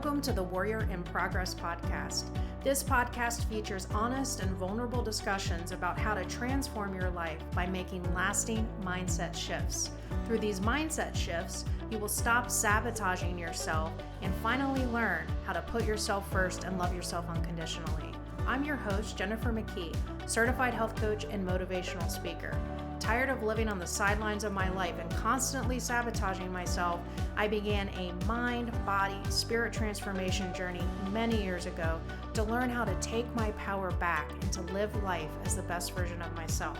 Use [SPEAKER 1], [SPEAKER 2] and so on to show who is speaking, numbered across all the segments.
[SPEAKER 1] Welcome to the Warrior in Progress podcast. This podcast features honest and vulnerable discussions about how to transform your life by making lasting mindset shifts. Through these mindset shifts, you will stop sabotaging yourself and finally learn how to put yourself first and love yourself unconditionally. I'm your host, Jennifer McKee, certified health coach and motivational speaker. Tired of living on the sidelines of my life and constantly sabotaging myself, I began a mind, body, spirit transformation journey many years ago to learn how to take my power back and to live life as the best version of myself.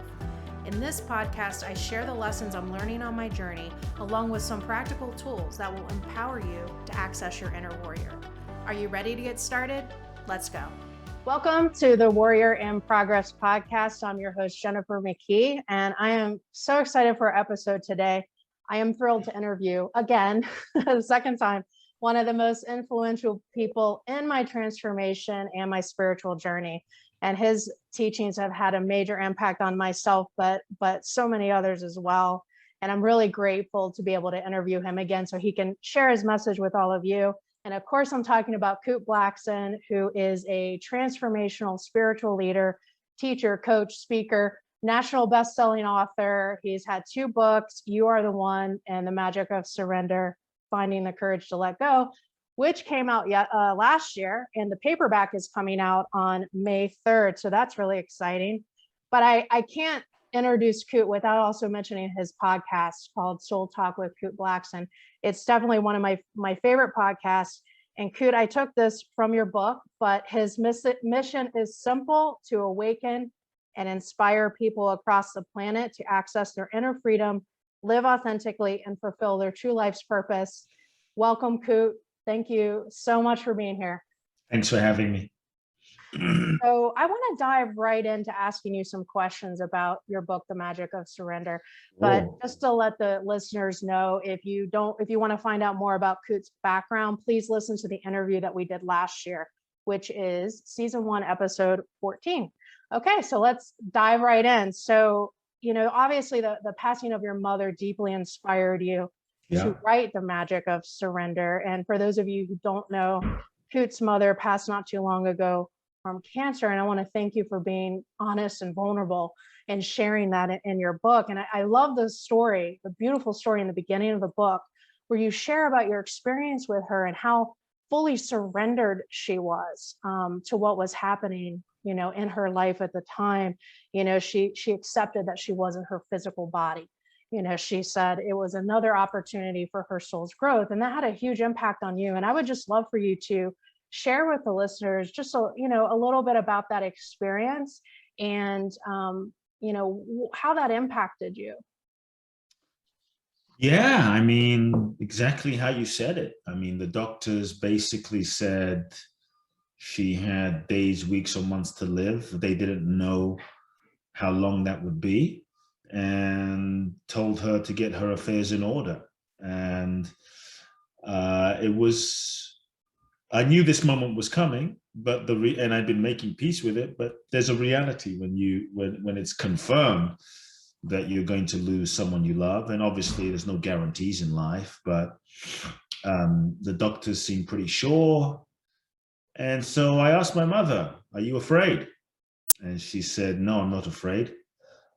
[SPEAKER 1] In this podcast, I share the lessons I'm learning on my journey, along with some practical tools that will empower you to access your inner warrior. Are you ready to get started? Let's go. Welcome to the Warrior in Progress podcast. I'm your host, Jennifer McKee, and I am so excited for our episode today. I am thrilled to interview, again, the second time, one of the most influential people in my transformation and my spiritual journey. And his teachings have had a major impact on myself, but so many others as well. And I'm really grateful to be able to interview him again so he can share his message with all of you. And of course, I'm talking about Kute Blackson, who is a transformational spiritual leader, teacher, coach, speaker, national best-selling author. He's had 2 books, You Are the One and The Magic of Surrender, Finding the Courage to Let Go, which came out last year. And the paperback is coming out on May 3rd. So that's really exciting. But I can't introduce Kute without also mentioning his podcast called Soul Talk with Kute Blackson. It's definitely one of my favorite podcasts. And Kute, I took this from your book, but his mission is simple: to awaken and inspire people across the planet to access their inner freedom, live authentically, and fulfill their true life's purpose. Welcome, Kute. Thank you so much for being here.
[SPEAKER 2] Thanks for having me.
[SPEAKER 1] So I want to dive right into asking you some questions about your book, The Magic of Surrender. But just to let the listeners know, if you want to find out more about Kute's background, please listen to the interview that we did last year, which is season 1, episode 14. Okay, so let's dive right in. So, obviously the passing of your mother deeply inspired you to write The Magic of Surrender. And for those of you who don't know, Kute's mother passed not too long ago from cancer. And I want to thank you for being honest and vulnerable and sharing that in your book. And I love the story, the beautiful story in the beginning of the book, where you share about your experience with her and how fully surrendered she was to what was happening, in her life at the time. She accepted that she wasn't her physical body. She said it was another opportunity for her soul's growth. And that had a huge impact on you. And I would just love for you to share with the listeners just a little bit about that experience and how that impacted you.
[SPEAKER 2] Yeah, I mean, exactly how you said it. I mean, the doctors basically said she had days, weeks, or months to live. They didn't know how long that would be, and told her to get her affairs in order. And I knew this moment was coming, but and I'd been making peace with it. But there's a reality when it's confirmed that you're going to lose someone you love, and obviously there's no guarantees in life. But the doctors seemed pretty sure, and so I asked my mother, "Are you afraid?" And she said, "No, I'm not afraid."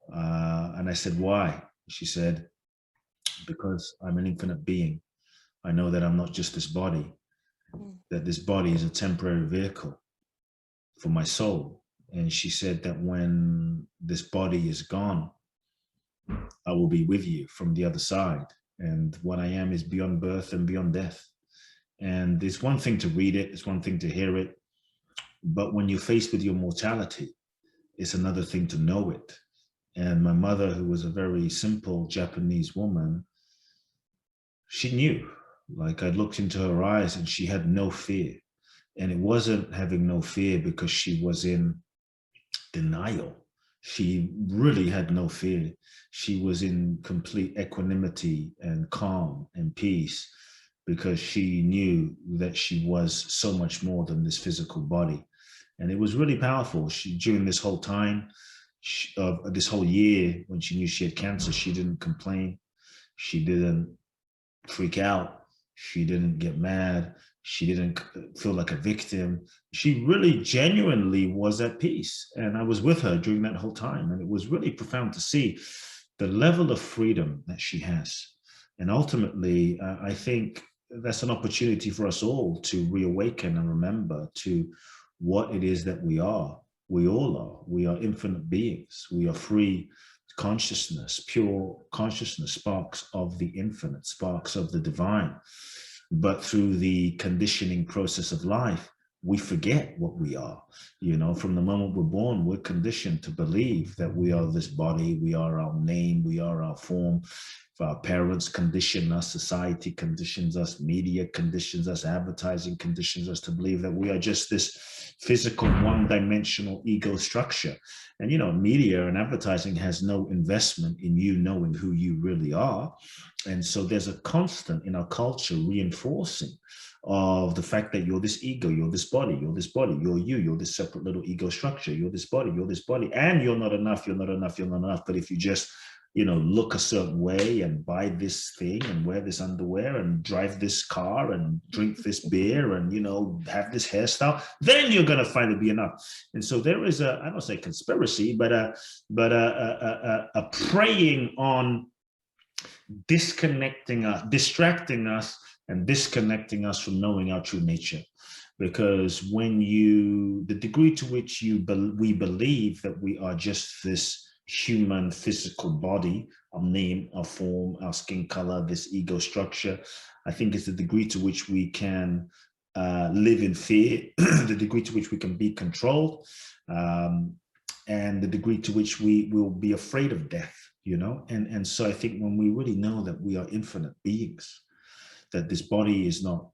[SPEAKER 2] And I said, "Why?" She said, "Because I'm an infinite being. I know that I'm not just this body. That this body is a temporary vehicle for my soul." And she said that when this body is gone, I will be with you from the other side. And what I am is beyond birth and beyond death. And it's one thing to read it, it's one thing to hear it. But when you're faced with your mortality, it's another thing to know it. And my mother, who was a very simple Japanese woman, she knew. Like, I looked into her eyes and she had no fear. And it wasn't having no fear because she was in denial. She really had no fear. She was in complete equanimity and calm and peace because she knew that she was so much more than this physical body. And it was really powerful. During this whole time, this whole year, when she knew she had cancer, she didn't complain. She didn't freak out. She didn't get mad. She didn't feel like a victim. She really genuinely was at peace. And I was with her during that whole time. And it was really profound to see the level of freedom that she has. And ultimately, I think that's an opportunity for us all to reawaken and remember to what it is that we are. We all are. We are infinite beings. We are free consciousness, pure consciousness, sparks of the infinite, sparks of the divine. But through the conditioning process of life, we forget what we are. You know, from the moment we're born, we're conditioned to believe that we are this body, we are our name, we are our form. If our parents condition us, society conditions us, media conditions us, advertising conditions us to believe that we are just this physical, one-dimensional ego structure. And, you know, media and advertising has no investment in you knowing who you really are. And so there's a constant in our culture reinforcing of the fact that you're this ego, you're this body, you're this body, you're this separate little ego structure, you're this body, and you're not enough, you're not enough, you're not enough. But if you just, you know, look a certain way and buy this thing and wear this underwear and drive this car and drink this beer and, you know, have this hairstyle, then you're going to finally be enough. And so there is a, I don't say conspiracy, but a preying on disconnecting us, distracting us, and disconnecting us from knowing our true nature. Because when the degree to which we believe that we are just this human physical body, our name, our form, our skin color, this ego structure, I think it's the degree to which we can live in fear, the degree to which we can be controlled, and the degree to which we will be afraid of death, you know? And so I think when we really know that we are infinite beings, that this body is not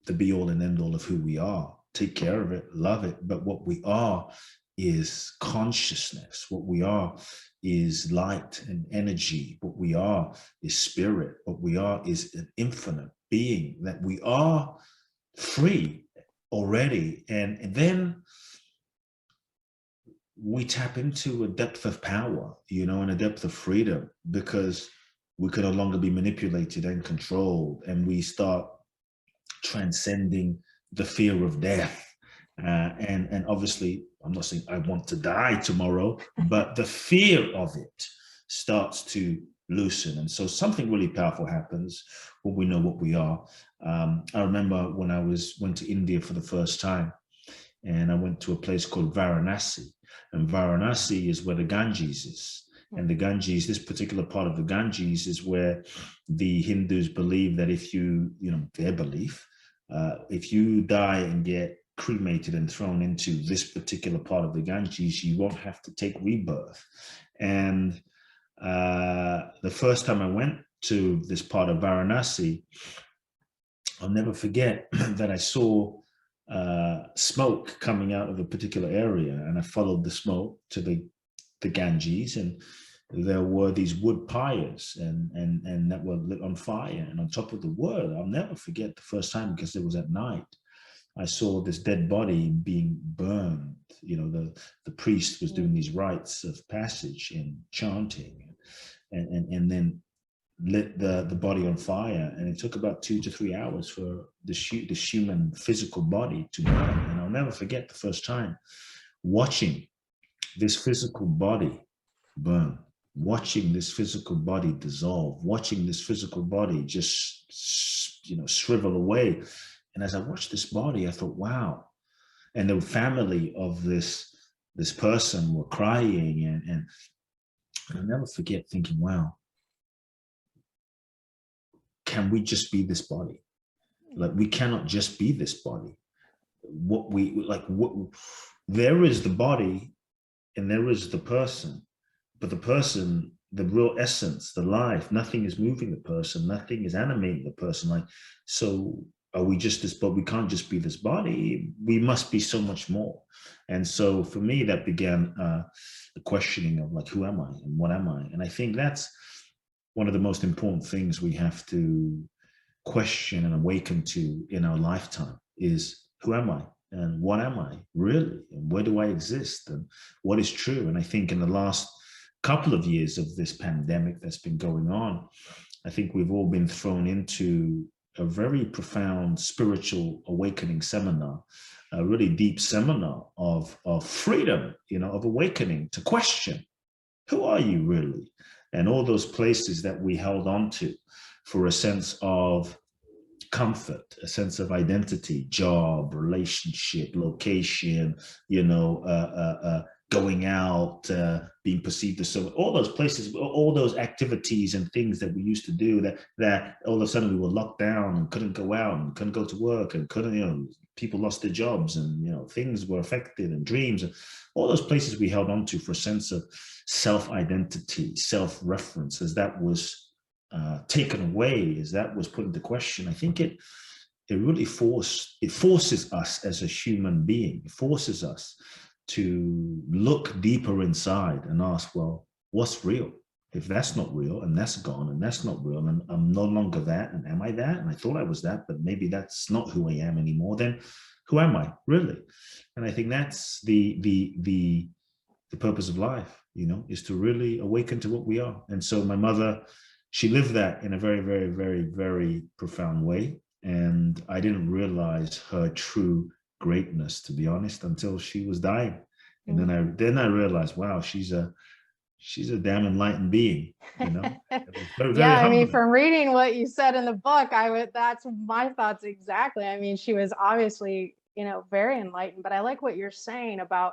[SPEAKER 2] the be all and end all of who we are, take care of it, love it, but what we are is consciousness. What we are is light and energy. What we are is spirit. What we are is an infinite being, that we are free already. And then we tap into a depth of power, you know, and a depth of freedom, because we can no longer be manipulated and controlled, and we start transcending the fear of death. And obviously, I'm not saying I want to die tomorrow, but the fear of it starts to loosen. And so something really powerful happens when we know what we are. I remember when I went to India for the first time, and I went to a place called Varanasi. And Varanasi is where the Ganges is. And the Ganges, this particular part of the Ganges, is where the Hindus believe that if you, their belief, if you die and get cremated and thrown into this particular part of the Ganges, you won't have to take rebirth. And the first time I went to this part of Varanasi, I'll never forget that I saw smoke coming out of a particular area, and I followed the smoke to the Ganges, and there were these wood pyres and that were lit on fire, and on top of the wood, I'll never forget the first time, because it was at night, I saw this dead body being burned. The priest was doing these rites of passage and chanting, and then lit the body on fire, and it took about 2 to 3 hours for this human physical body to burn. And I'll never forget the first time watching this physical body burn, watching this physical body dissolve, watching this physical body just shrivel away. And as I watched this body, I thought, wow. And the family of this person were crying, and I'll never forget thinking, wow, can we just be this body? Like, we cannot just be this body. There is the body and there is the person, but the person, the real essence, the life, nothing is moving the person, nothing is animating the person. So are we just this, but we can't just be this body, we must be so much more. And so for me, that began the questioning of who am I and what am I? And I think that's one of the most important things we have to question and awaken to in our lifetime is, who am I and what am I really, and where do I exist and what is true? And I think in the last couple of years of this pandemic that's been going on, I think we've all been thrown into a very profound spiritual awakening seminar, a really deep seminar of freedom, of awakening to question, who are you really? And all those places that we held on to for a sense of comfort, a sense of identity, job, relationship, location, going out, being perceived as so, all those places, all those activities and things that we used to do that all of a sudden we were locked down and couldn't go out and couldn't go to work and couldn't, people lost their jobs and, things were affected and dreams and all those places we held on to for a sense of self-identity, self-reference, as that was taken away, as that was put into question. I think it really forces us as a human being, it forces us to look deeper inside and ask, well, what's real? If that's not real and that's gone and that's not real and I'm no longer that, and am I that? And I thought I was that, but maybe that's not who I am anymore, then who am I really? And I think that's the purpose of life, is to really awaken to what we are. And so my mother, she lived that in a very, very, very, very profound way. And I didn't realize her true greatness, to be honest, until she was dying. And then I realized, wow, she's a damn enlightened being, It was very, very
[SPEAKER 1] Yeah, I mean,
[SPEAKER 2] humbling.
[SPEAKER 1] from reading what you said in the book, that's my thoughts exactly. I mean, she was obviously, very enlightened, but I like what you're saying about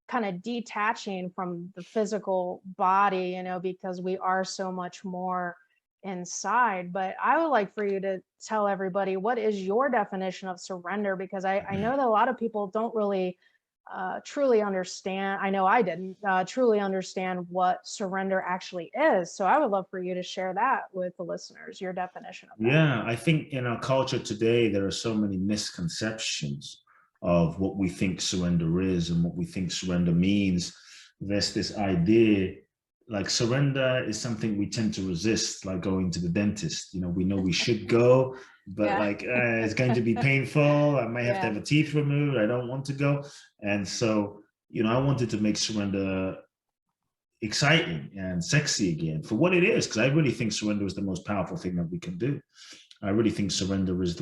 [SPEAKER 1] kind of detaching from the physical body, because we are so much more inside. But I would like for you to tell everybody, what is your definition of surrender? Because I know that a lot of people don't really truly understand. I know I didn't truly understand what surrender actually is. So I would love for you to share that with the listeners, your definition of that.
[SPEAKER 2] Yeah, I think in our culture today, there are so many misconceptions of what we think surrender is and what we think surrender means. There's this idea like surrender is something we tend to resist, like going to the dentist. We know we should go, but it's going to be painful. I might have to have a teeth removed. I don't want to go. And so, I wanted to make surrender exciting and sexy again for what it is, because I really think surrender is the most powerful thing that we can do. I really think surrender is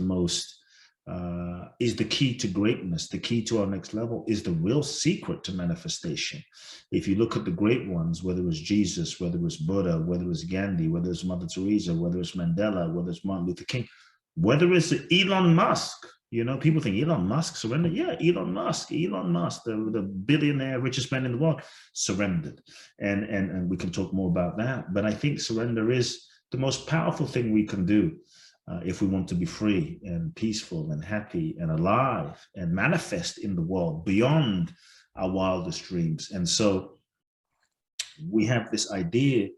[SPEAKER 2] is the key to greatness, the key to our next level, is the real secret to manifestation. If you look at the great ones, whether it was Jesus, whether it was Buddha, whether it was Gandhi, whether it was Mother Teresa, whether it's Mandela, whether it's Martin Luther King, whether it's Elon Musk, people think Elon Musk surrendered. Yeah, Elon Musk, the billionaire, richest man in the world, surrendered. And we can talk more about that. But I think surrender is the most powerful thing we can do if we want to be free and peaceful and happy and alive and manifest in the world beyond our wildest dreams. And so we have this idea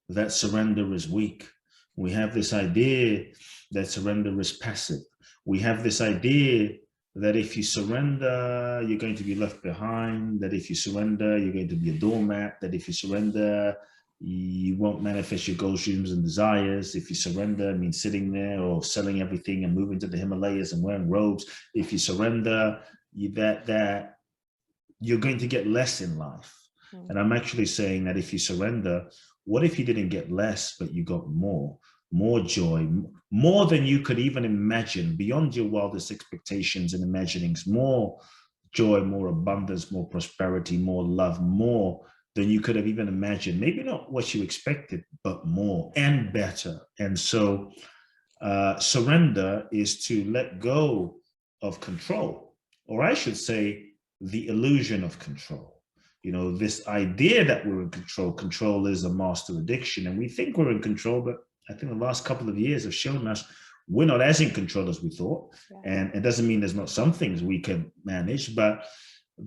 [SPEAKER 2] that surrender is weak. We have this idea that surrender is passive. We have this idea that if you surrender, you're going to be left behind, that if you surrender, you're going to be a doormat, that if you surrender, you won't manifest your goals, dreams, and desires. If you surrender, it means sitting there or selling everything and moving to the Himalayas and wearing robes. If you surrender, that you're going to get less in life. And I'm actually saying that if you surrender, what if you didn't get less, but you got more joy, more than you could even imagine, beyond your wildest expectations and imaginings, more joy, more abundance, more prosperity, more love, more than you could have even imagined. Maybe not what you expected, but more and better. And so surrender is to let go of control, or I should say the illusion of control. This idea that we're in control. Control is a master addiction, and we think we're in control, but I think the last couple of years have shown us we're not as in control as we thought. And it doesn't mean there's not some things we can manage, but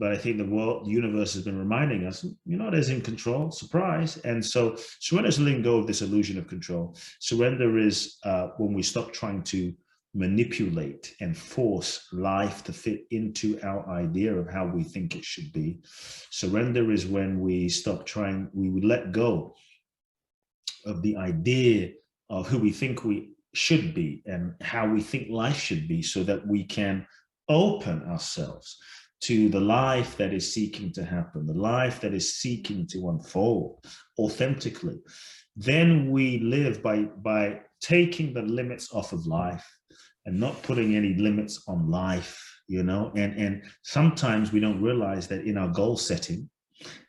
[SPEAKER 2] I think the universe has been reminding us, you're not as in control, surprise. And so surrender is letting go of this illusion of control. Surrender is when we stop trying to manipulate and force life to fit into our idea of how we think it should be. Surrender is when we stop trying, we would let go of the idea of who we think we should be and how we think life should be, so that we can open ourselves to the life that is seeking to happen, the life that is seeking to unfold authentically. Then we live by taking the limits off of life and not putting any limits on life, and sometimes we don't realize that in our goal setting,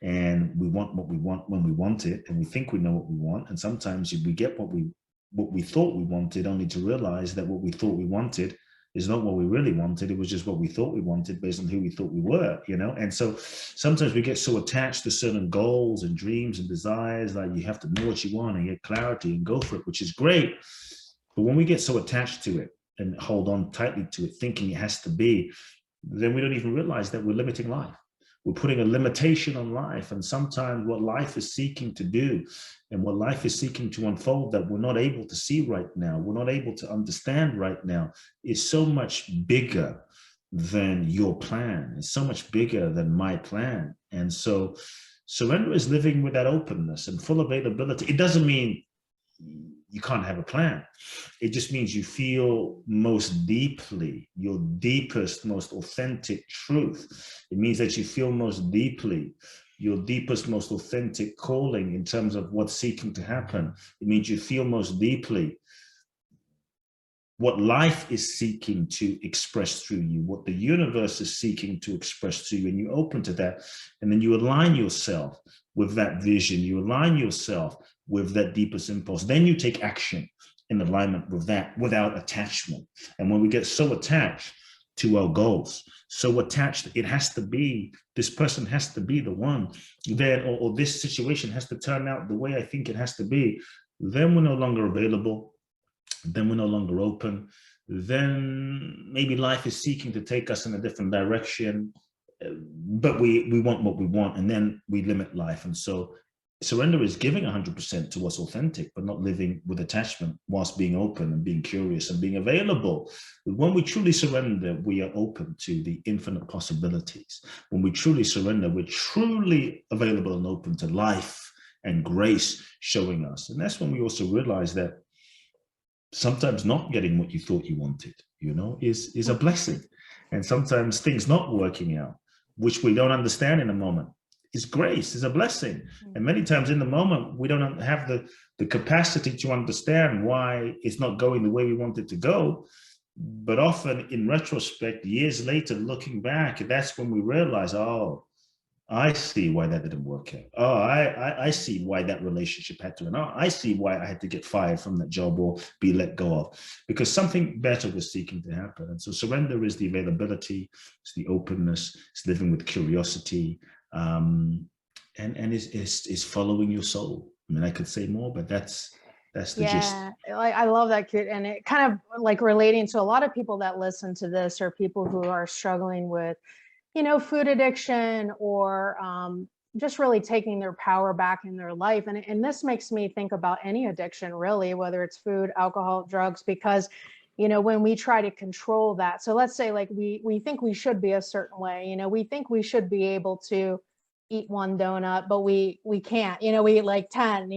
[SPEAKER 2] and we want what we want when we want it, and we think we know what we want, and sometimes we get what we thought we wanted, only to realize that what we thought we wanted is not what we really wanted. It was just what we thought we wanted based on who we thought we were, and so sometimes we get so attached to certain goals and dreams and desires, like you have to know what you want and get clarity and go for it, which is great. But when we get so attached to it and hold on tightly to it, thinking it has to be, then we don't even realize that we're limiting life. We're putting a limitation on life. And sometimes what life is seeking to do and what life is seeking to unfold that we're not able to see right now, we're not able to understand right now, is so much bigger than your plan. It's so much bigger than my plan. And so surrender is living with that openness and full availability. It doesn't mean you can't have a plan. It just means you feel most deeply, your deepest, most authentic truth. It means that you feel most deeply your deepest, most authentic calling in terms of what's seeking to happen. It means you feel most deeply what life is seeking to express through you, what the universe is seeking to express to you, and you open to that, and then you align yourself with that vision, you align yourself with that deepest impulse. Then you take action in alignment with that without attachment. And when we get so attached to our goals, so attached, it has to be, this person has to be the one, then, or this situation has to turn out the way I think it has to be, then we're no longer available, then we're no longer open, then maybe life is seeking to take us in a different direction, but we want what we want, and then we limit life. And so surrender is giving 100% to what's authentic, but not living with attachment, whilst being open and being curious and being available. When we truly surrender, we are open to the infinite possibilities. When we truly surrender, we're truly available and open to life and grace showing us. And that's when we also realize that sometimes not getting what you thought you wanted, is a blessing. And sometimes things not working out, which we don't understand in a moment, is grace, is a blessing. And many times in the moment, we don't have the capacity to understand why it's not going the way we want it to go. But often in retrospect, years later, looking back, that's when we realize, oh, I see why that didn't work out. Oh, I see why that relationship had to end. Oh, I see why I had to get fired from that job or be let go of, because something better was seeking to happen. And so surrender is the availability, it's the openness, it's living with curiosity, and is following your soul. I mean, I could say more, but that's the gist.
[SPEAKER 3] I love that, Kute. And it kind of like relating to a lot of people that listen to this, or people who are struggling with food addiction, or just really taking their power back in their life. And this makes me think about any addiction, really, whether it's food, alcohol, drugs, because, when we try to control that. So let's say like we think we should be a certain way, we think we should be able to eat one donut, but we can't, we eat like 10,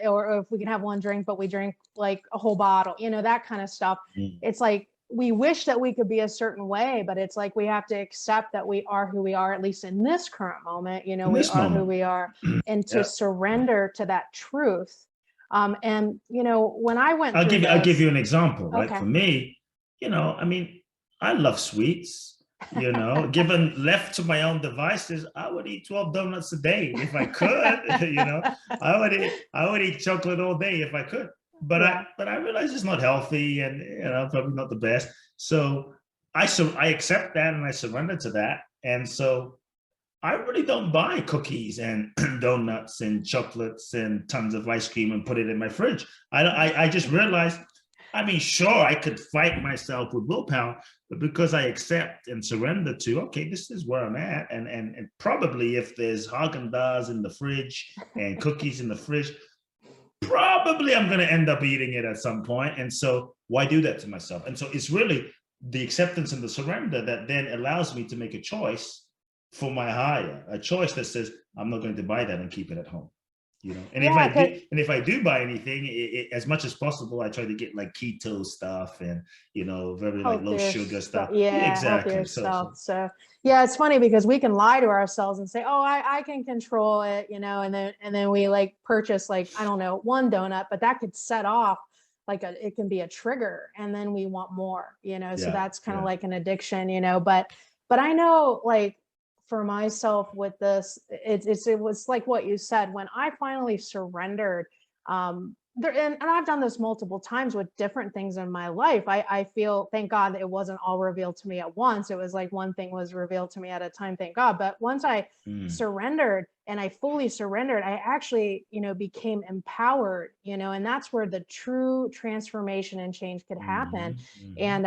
[SPEAKER 3] or if we can have one drink, but we drink like a whole bottle, that kind of stuff. It's like, we wish that we could be a certain way, but it's like we have to accept that we are who we are, at least in this current moment, we are who we are, and to surrender to that truth. And when I went
[SPEAKER 2] I'll give you an example, right?
[SPEAKER 3] Okay.
[SPEAKER 2] For me, I mean, I love sweets, given left to my own devices, I would eat 12 donuts a day if I could. I would eat chocolate all day if I could. But I realize it's not healthy, and probably not the best. So I accept that, and I surrender to that. And so I really don't buy cookies and donuts and chocolates and tons of ice cream and put it in my fridge. I just realized, I mean, sure, I could fight myself with willpower, but because I accept and surrender to, okay, this is where I'm at, and probably if there's Haagen-Dazs in the fridge and cookies in the fridge, probably I'm going to end up eating it at some point. And so why do that to myself? And so it's really the acceptance and the surrender that then allows me to make a choice for my higher, a choice that says, I'm not going to buy that and keep it at home. And if I do buy anything, as much as possible, I try to get like keto stuff and very like low sugar stuff.
[SPEAKER 3] Yeah,
[SPEAKER 2] exactly.
[SPEAKER 3] So yeah, it's funny because we can lie to ourselves and say, oh, I can control it, and then we like purchase like, I don't know, one donut, but that could set off it can be a trigger, and then we want more, so
[SPEAKER 2] Yeah,
[SPEAKER 3] that's kind of
[SPEAKER 2] yeah,
[SPEAKER 3] like an addiction, but I know, like, for myself with this, it was like what you said. When I finally surrendered, and I've done this multiple times with different things in my life. I feel, thank God, that it wasn't all revealed to me at once. It was like one thing was revealed to me at a time, thank God. But once I surrendered, and I fully surrendered, I actually, became empowered, and that's where the true transformation and change could happen. And,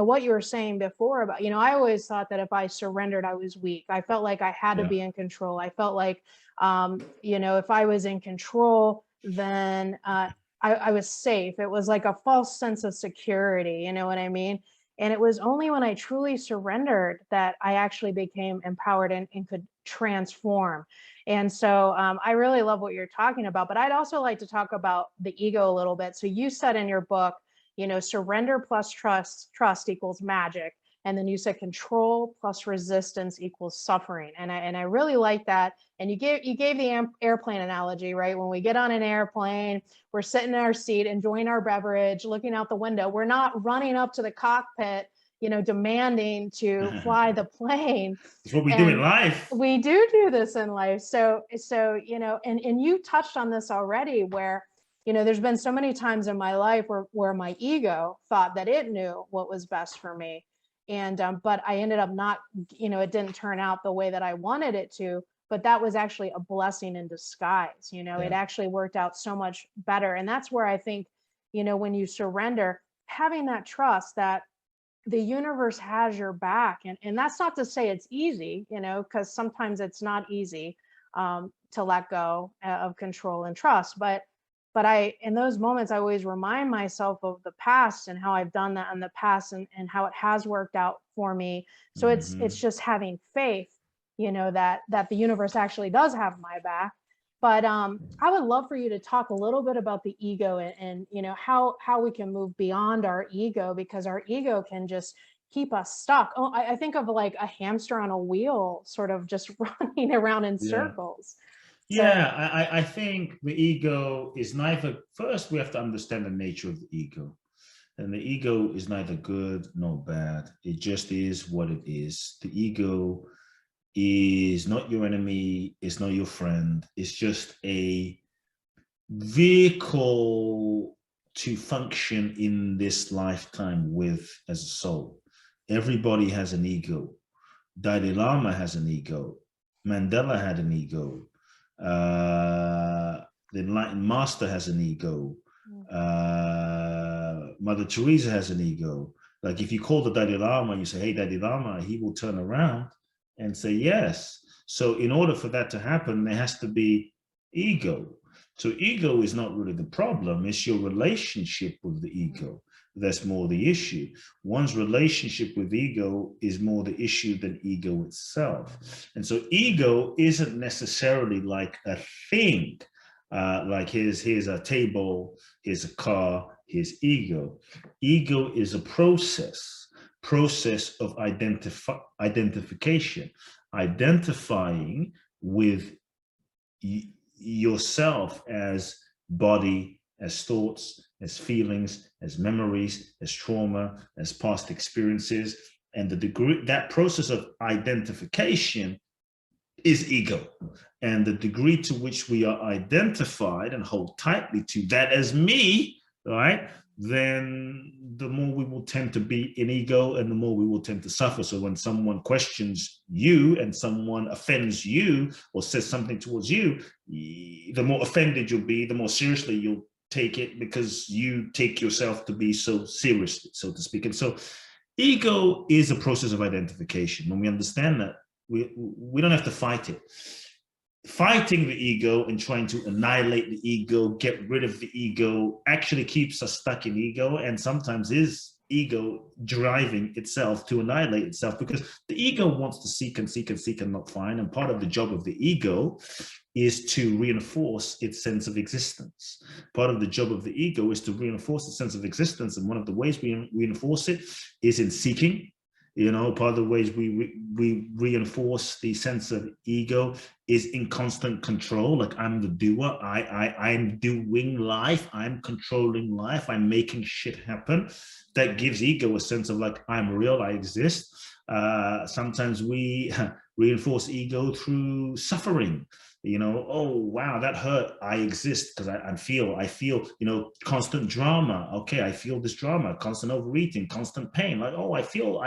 [SPEAKER 3] what you were saying before about, I always thought that if I surrendered, I was weak. I felt like I had to
[SPEAKER 2] yeah,
[SPEAKER 3] be in control. I felt like, if I was in control, then I was safe. It was like a false sense of security, you know what I mean? And it was only when I truly surrendered that I actually became empowered and could transform. And so I really love what you're talking about, but I'd also like to talk about the ego a little bit. So you said in your book, surrender plus trust equals magic. And then you said control plus resistance equals suffering. And I really like that. And you gave the airplane analogy, right? When we get on an airplane, we're sitting in our seat, enjoying our beverage, looking out the window. We're not running up to the cockpit, demanding to fly the plane.
[SPEAKER 2] it's what we do in
[SPEAKER 3] And
[SPEAKER 2] life.
[SPEAKER 3] we do this in life. So, and you touched on this already, where, there's been so many times in my life where my ego thought that it knew what was best for me. And, but I ended up not, it didn't turn out the way that I wanted it to, but that was actually a blessing in disguise. It actually worked out so much better. And that's where I think, when you surrender, having that trust that the universe has your back. And that's not to say it's easy, because sometimes it's not easy to let go of control and trust. But in those moments, I always remind myself of the past and how I've done that in the past, and how it has worked out for me. So it's just having faith, that the universe actually does have my back. But I would love for you to talk a little bit about the ego, and how we can move beyond our ego, because our ego can just keep us stuck. Oh, I think of like a hamster on a wheel, sort of just running around in
[SPEAKER 2] Yeah.
[SPEAKER 3] circles.
[SPEAKER 2] Yeah, I think the ego is neither, first we have to understand the nature of the ego. And the ego is neither good nor bad. It just is what it is. The ego is not your enemy, it's not your friend. It's just a vehicle to function in this lifetime with as a soul. Everybody has an ego. Dalai Lama has an ego. Mandela had an ego. The Enlightened Master has an ego. Mother Teresa has an ego. Like if you call the Dalai Lama, you say, "Hey, Dalai Lama," he will turn around and say yes. So in order for that to happen, there has to be ego. So ego is not really the problem. It's your relationship with the ego. That's more the issue. One's relationship with ego is more the issue than ego itself. And so ego isn't necessarily like a thing. Like here's a table, here's a car, here's ego. Ego is a process of identification, identifying with yourself as body, as thoughts, as feelings, as memories, as trauma, as past experiences. And the degree, that process of identification is ego. And the degree to which we are identified and hold tightly to that as me, right, then the more we will tend to be in ego, and the more we will tend to suffer. So when someone questions you and someone offends you or says something towards you, the more offended you'll be, the more seriously you'll take it, because you take yourself to be so seriously, so to speak. And so ego is a process of identification. When we understand that, we don't have to fight it. Fighting the ego and trying to annihilate the ego, get rid of the ego, actually keeps us stuck in ego, and sometimes is ego driving itself to annihilate itself, because the ego wants to seek and seek and seek and not find. And part of the job of the ego is to reinforce its sense of existence. Part of the job of the ego is to reinforce its sense of existence. And one of the ways we reinforce it is in seeking, Part of the ways we reinforce the sense of ego is in constant control. Like, I'm the doer. I'm doing life. I'm controlling life. I'm making shit happen. That gives ego a sense of like, I'm real. I exist. Sometimes we reinforce ego through suffering. Oh wow, that hurt. I exist because I feel, constant drama. Okay, I feel this drama, constant overeating, constant pain. Like, oh, I feel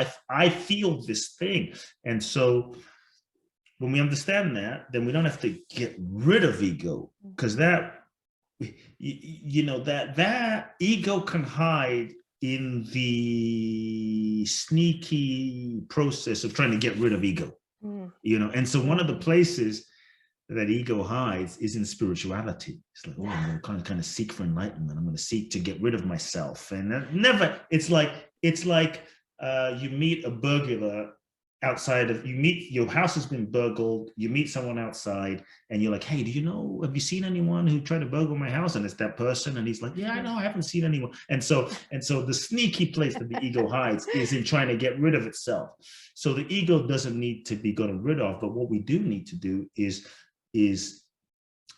[SPEAKER 2] this thing. And so when we understand that, then we don't have to get rid of ego, because that ego can hide in the sneaky process of trying to get rid of ego. And so one of the places that ego hides is in spirituality. It's like, oh, I'm going to kind of seek for enlightenment. I'm going to seek to get rid of myself. And it's like you meet a burglar outside of, your house has been burgled, you meet someone outside and you're like, hey, have you seen anyone who tried to burgle my house? And it's that person. And he's like, yeah, I know, I haven't seen anyone. And so the sneaky place that the ego hides is in trying to get rid of itself. So the ego doesn't need to be gotten rid of, but what we do need to do is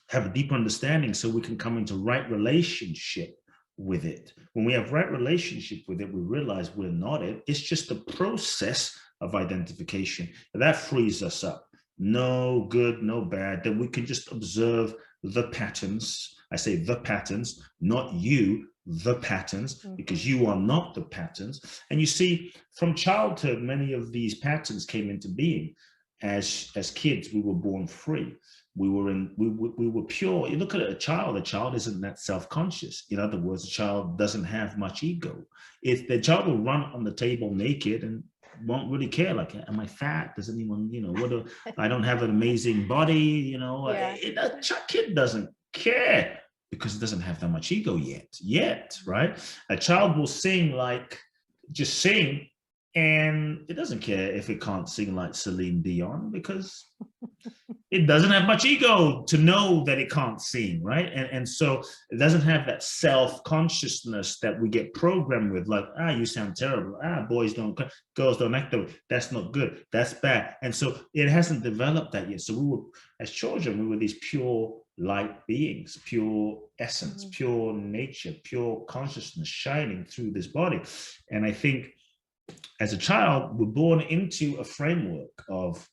[SPEAKER 2] have a deeper understanding so we can come into right relationship with it. When we have right relationship with it, we realize we're not it. It's just a process of identification. And that frees us up. No good, no bad. Then we can just observe the patterns. I say the patterns, not you, the patterns, because you are not the patterns. And you see, from childhood, many of these patterns came into being. As kids, we were born free. We were pure. You look at a child isn't that self-conscious. In other words, a child doesn't have much ego. If the child will run on the table naked and won't really care, like, am I fat? Does anyone, I don't have an amazing body, a kid doesn't care because it doesn't have that much ego yet, right? A child will sing just sing, and it doesn't care if it can't sing like Celine Dion because it doesn't have much ego to know that it can't sing, right? And so it doesn't have that self-consciousness that we get programmed with, like, you sound terrible. Boys don't, girls don't act that way. That's not good. That's bad. And so it hasn't developed that yet. So as children, we were these pure light beings, pure essence, pure nature, pure consciousness shining through this body. And I think as a child, we're born into a framework of,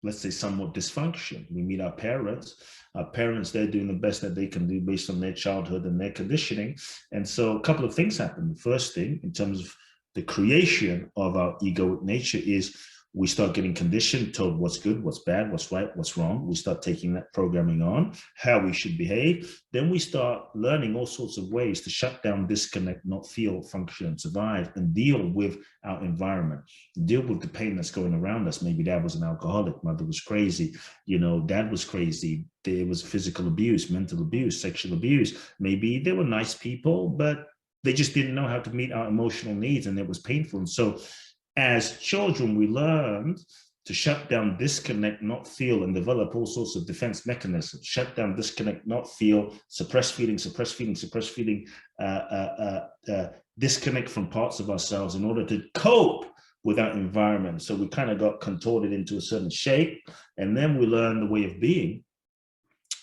[SPEAKER 2] let's say, somewhat dysfunction. We meet our parents. They're doing the best that they can do based on their childhood and their conditioning. And so a couple of things happen. The first thing, in terms of the creation of our egoic nature, is we start getting conditioned, told what's good, what's bad, what's right, what's wrong. We start taking that programming on, how we should behave. Then we start learning all sorts of ways to shut down, disconnect, not feel, function, and survive, and deal with our environment, deal with the pain that's going around us. Maybe dad was an alcoholic, mother was crazy, dad was crazy. There was physical abuse, mental abuse, sexual abuse. Maybe they were nice people, but they just didn't know how to meet our emotional needs, and it was painful. And so as children, we learned to shut down, disconnect, not feel, and develop all sorts of defense mechanisms. Shut down, disconnect, not feel, suppress feeling, disconnect from parts of ourselves in order to cope with our environment. So we kind of got contorted into a certain shape. And then we learned the way of being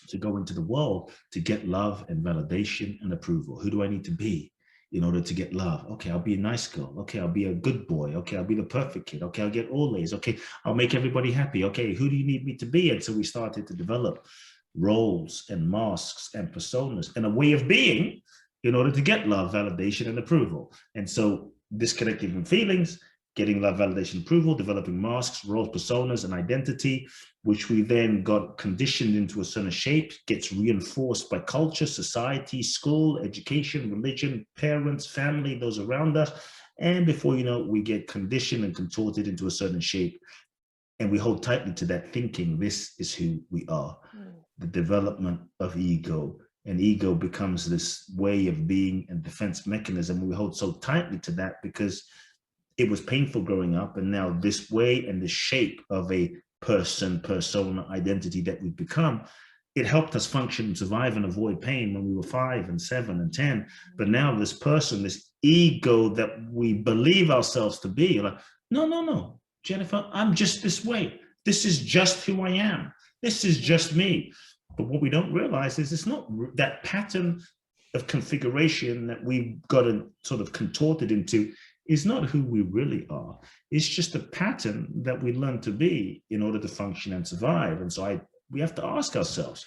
[SPEAKER 2] to go into the world to get love and validation and approval. Who do I need to be in order to get love? Okay, I'll be a nice girl. Okay, I'll be a good boy. Okay, I'll be the perfect kid. Okay, I'll get all A's. Okay, I'll make everybody happy. Okay, who do you need me to be? And so we started to develop roles and masks and personas and a way of being in order to get love, validation, and approval. And so disconnecting from feelings, getting love, validation, approval, developing masks, roles, personas, and identity, which we then got conditioned into a certain shape, gets reinforced by culture, society, school, education, religion, parents, family, those around us. And before you know it, we get conditioned and contorted into a certain shape. And we hold tightly to that thinking, this is who we are. The development of ego. And ego becomes this way of being and defense mechanism. We hold so tightly to that because it was painful growing up, and now this way and the shape of a person, persona, identity that we've become, it helped us function and survive and avoid pain when we were 5 and 7 and 10. But now this person, this ego that we believe ourselves to be, like, No, Jennifer, I'm just this way. This is just who I am. This is just me. But what we don't realize is it's not that pattern of configuration that we've got sort of contorted into is not who we really are. It's just a pattern that we learn to be in order to function and survive. And so we have to ask ourselves,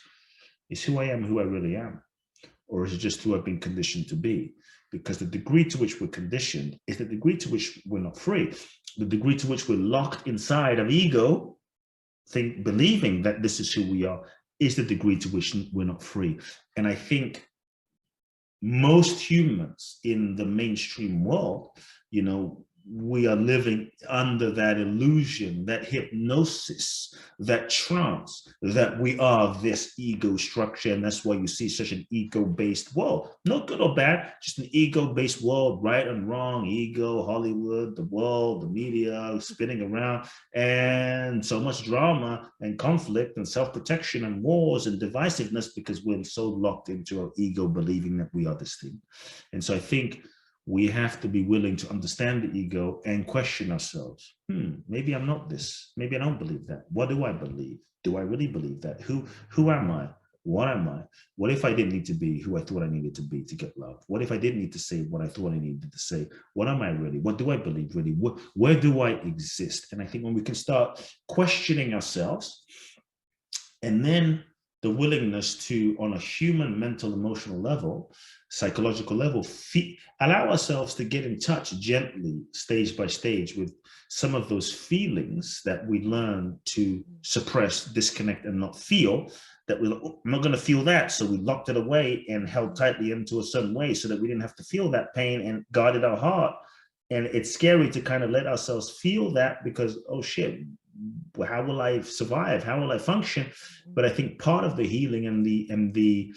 [SPEAKER 2] is who I am who I really am? Or is it just who I've been conditioned to be? Because the degree to which we're conditioned is the degree to which we're not free. The degree to which we're locked inside of ego, believing that this is who we are, is the degree to which we're not free. And I think most humans in the mainstream world, we are living under that illusion, that hypnosis, that trance, that we are this ego structure. And that's why you see such an ego-based world. No good or bad, just an ego-based world, right and wrong, ego, Hollywood, the world, the media spinning around, and so much drama and conflict and self-protection and wars and divisiveness because we're so locked into our ego believing that we are this thing. And so I think we have to be willing to understand the ego and question ourselves. Maybe I'm not this. Maybe I don't believe that. What do I believe? Do I really believe that? Who am I? What am I? What if I didn't need to be who I thought I needed to be to get love? What if I didn't need to say what I thought I needed to say? What am I really? What do I believe really? Where do I exist? And I think when we can start questioning ourselves, and then the willingness to, on a human, mental, emotional level, psychological level, allow ourselves to get in touch gently, stage by stage, with some of those feelings that we learn to suppress, disconnect, and not feel, that we're not going to feel that. So we locked it away and held tightly into a certain way so that we didn't have to feel that pain and guarded our heart. And it's scary to kind of let ourselves feel that because, oh shit, how will I survive? How will I function? But I think part of the healing and the